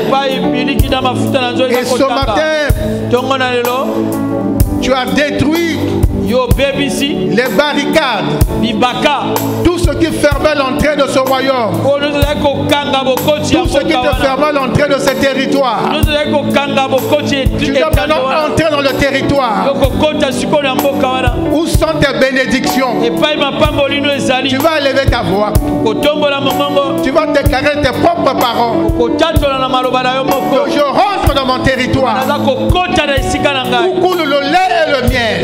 Et ce matin, tu as détruit les barricades, tout ce qui fermait l'entrée de ce royaume, tout ce qui te fermait l'entrée de ce territoire. Tu dois maintenant entrer dans le territoire. Où sont tes bénédictions? Tu vas élever ta voix. Tu vas déclarer tes propres paroles. Je rentre dans mon territoire où coule le lait et le miel.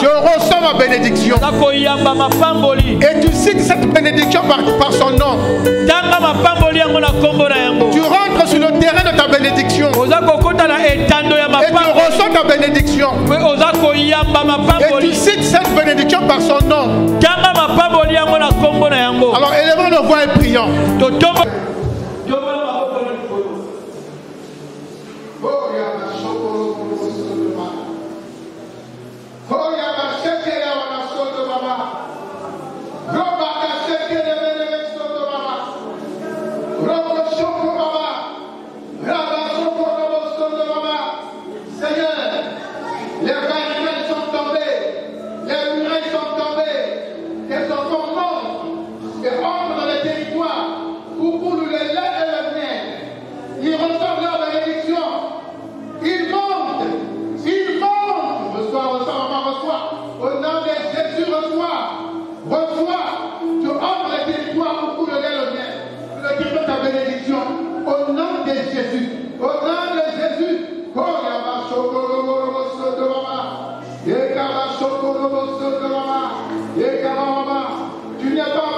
Je reçois ma bénédiction. Et tu cites cette bénédiction par son nom. Tu rentres sur le terrain de ta bénédiction. Et tu reçois ta bénédiction. Et tu cites cette bénédiction par son nom. Alors élevons nos voix et prions. Tu n'es pas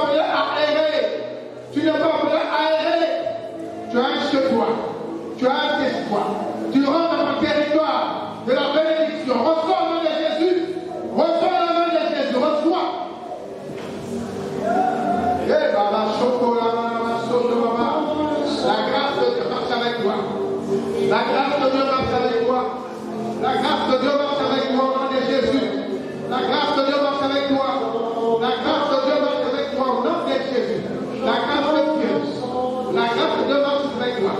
La grâce de Dieu marche avec toi. La grâce de Dieu marche avec toi au nom de Jésus. La grâce de Dieu marche avec toi. La grâce de Dieu marche avec toi au nom de Jésus. La grâce de Dieu. La grâce de Dieu marche avec toi.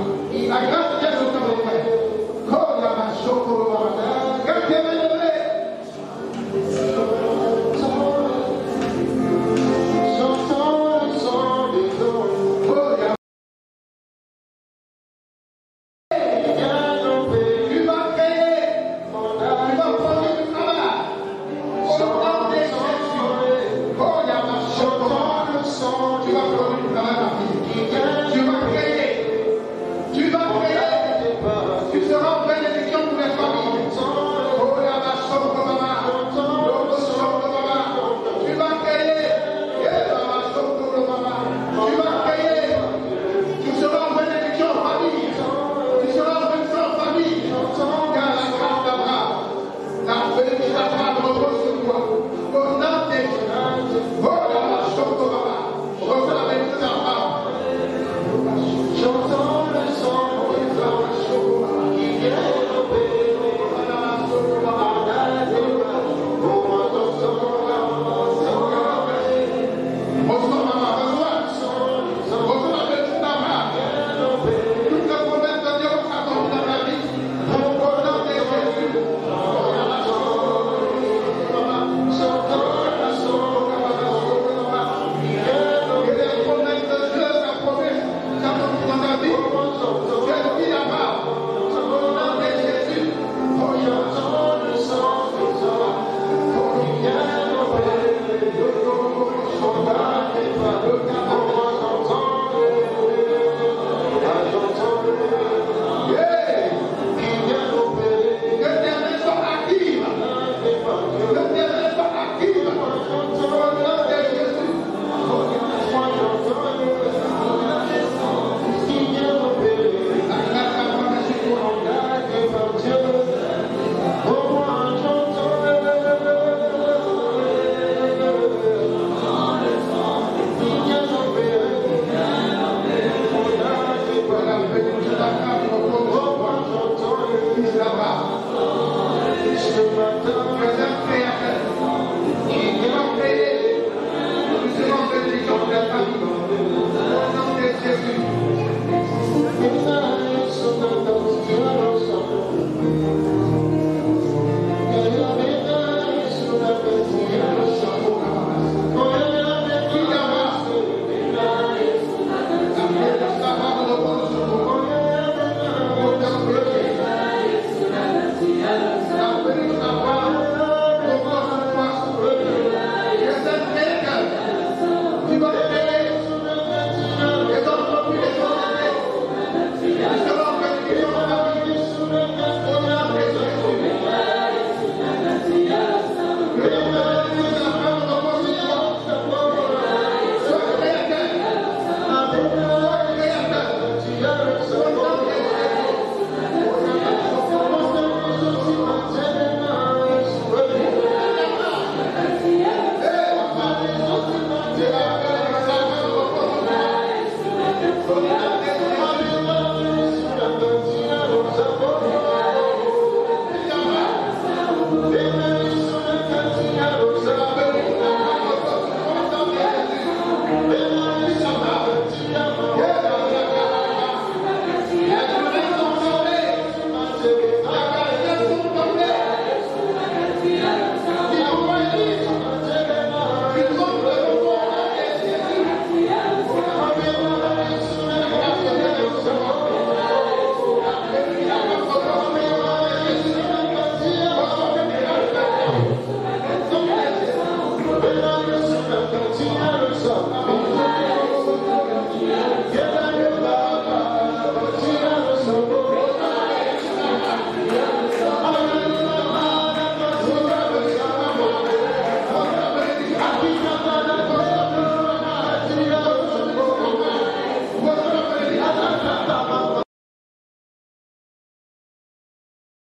La grâce de Dieu est sur ton frère. Oh, la macho, Amen.